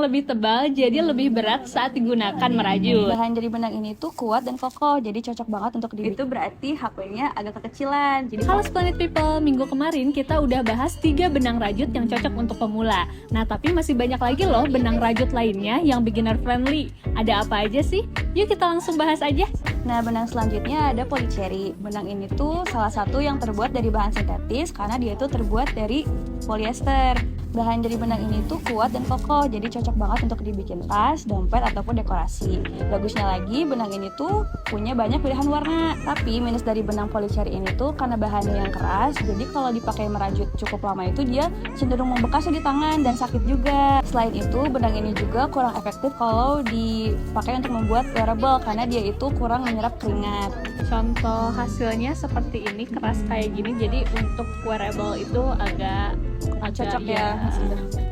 Lebih tebal jadi lebih berat saat digunakan merajut. Bahan dari benang ini tuh kuat dan kokoh, jadi cocok banget untuk dibikin. Itu berarti HP-nya agak kekecilan. Jadi Halo Splendid People, minggu kemarin kita udah bahas 3 benang rajut yang cocok untuk pemula. Nah tapi masih banyak lagi loh benang rajut lainnya yang beginner friendly. Ada apa aja sih? Yuk kita langsung bahas aja. Nah, benang selanjutnya ada polycherry. Benang ini tuh salah satu yang terbuat dari bahan sintetis karena dia tuh terbuat dari polyester. Bahan dari benang ini tuh kuat dan kokoh, jadi cocok banget untuk dibikin tas, dompet, ataupun dekorasi. Bagusnya lagi, benang ini tuh punya banyak pilihan warna. Tapi minus dari benang polycherry ini tuh karena bahannya yang keras, jadi kalau dipakai merajut cukup lama itu dia cenderung membekas di tangan dan sakit juga. Selain itu, benang ini juga kurang efektif kalau dipakai untuk membuat wearable karena dia itu kurang menyerap keringat. Contoh hasilnya seperti ini, keras kayak gini, jadi untuk wearable itu agak Cocok ya.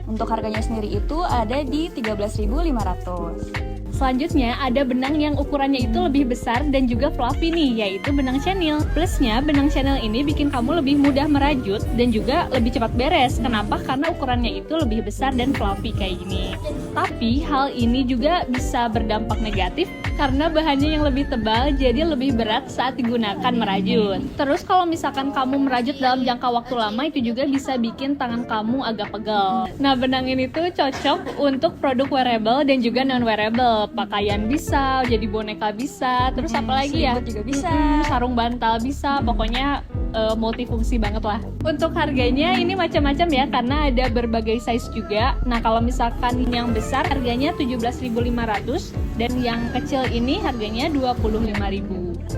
Untuk harganya sendiri itu ada di 13.500. Selanjutnya ada benang yang ukurannya itu lebih besar dan juga fluffy nih, yaitu benang chenille. Plusnya benang chenille ini bikin kamu lebih mudah merajut dan juga lebih cepat beres. Kenapa? Karena ukurannya itu lebih besar dan fluffy kayak gini. Tapi hal ini juga bisa berdampak negatif karena bahannya yang lebih tebal jadi lebih berat saat digunakan merajut. Terus kalau misalkan kamu merajut dalam jangka waktu lama itu juga bisa bikin tangan kamu agak pegel. Nah benang ini tuh cocok untuk produk wearable dan juga non wearable. Pakaian bisa, jadi boneka bisa, terus apa lagi ya? Selimut juga bisa. Sarung bantal bisa, pokoknya multifungsi banget lah. Untuk harganya ini macam-macam ya, karena ada berbagai size juga. Nah kalau misalkan yang besar harganya 17.500 dan yang kecil ini harganya 25.000.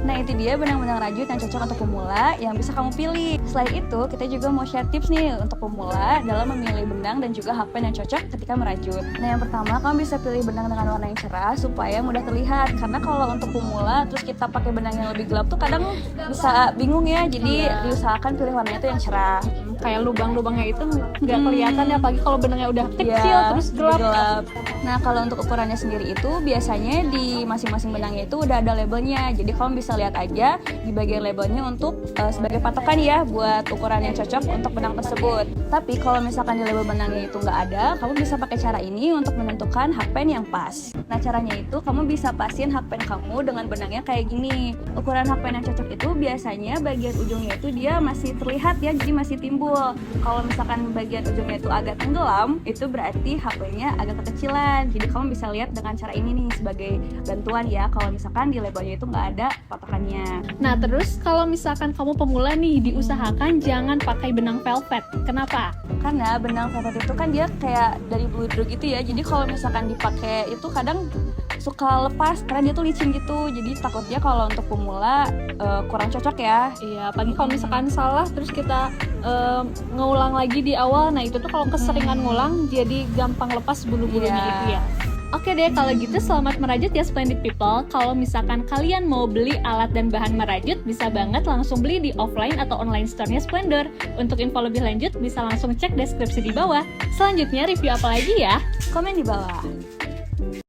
Nah itu dia benang-benang rajut yang cocok untuk pemula yang bisa kamu pilih. Selain itu kita juga mau share tips nih untuk pemula dalam memilih benang dan juga hakpen yang cocok ketika merajut. Nah yang pertama kamu bisa pilih benang dengan warna yang cerah supaya mudah terlihat. Karena kalau untuk pemula terus kita pakai benang yang lebih gelap tuh kadang bisa bingung ya. Jadi diusahakan pilih warnanya tuh yang cerah. Kayak lubang-lubangnya itu nggak kelihatan ya, apalagi kalau benangnya udah kecil terus gelap. Nah kalau untuk ukurannya sendiri itu biasanya di masing-masing benangnya itu udah ada labelnya. Jadi kamu bisa lihat aja di bagian labelnya untuk sebagai patokan ya buat ukuran yang cocok untuk benang tersebut. Tapi kalau misalkan di label benangnya itu nggak ada, kamu bisa pakai cara ini untuk menentukan hakpen yang pas. Nah caranya itu kamu bisa pasin hakpen kamu dengan benangnya kayak gini. Ukuran hakpen yang cocok itu biasanya bagian ujungnya itu dia masih terlihat ya, jadi masih timbul. Kalau misalkan bagian ujungnya itu agak tenggelam, itu berarti HP-nya agak kekecilan. Jadi kamu bisa lihat dengan cara ini nih sebagai bantuan ya. Kalau misalkan di labelnya itu nggak ada patokannya. Nah terus kalau misalkan kamu pemula nih, diusahakan jangan pakai benang velvet. Kenapa? Karena benang velvet itu kan dia kayak dari bludruk gitu ya. Jadi kalau misalkan dipakai itu kadang suka lepas karena dia tuh licin gitu. Jadi takutnya kalau untuk pemula kurang cocok ya. Iya, apalagi kalau misalkan salah terus kita ngulang lagi di awal. Nah itu tuh kalau keseringan ngulang jadi gampang lepas bulu-bulunya itu ya. Oke deh, kalau gitu selamat merajut ya Splendid People. Kalau misalkan kalian mau beli alat dan bahan merajut, bisa banget langsung beli di offline atau online store-nya Splendor. Untuk info lebih lanjut, bisa langsung cek deskripsi di bawah. Selanjutnya review apa lagi ya? Komen di bawah.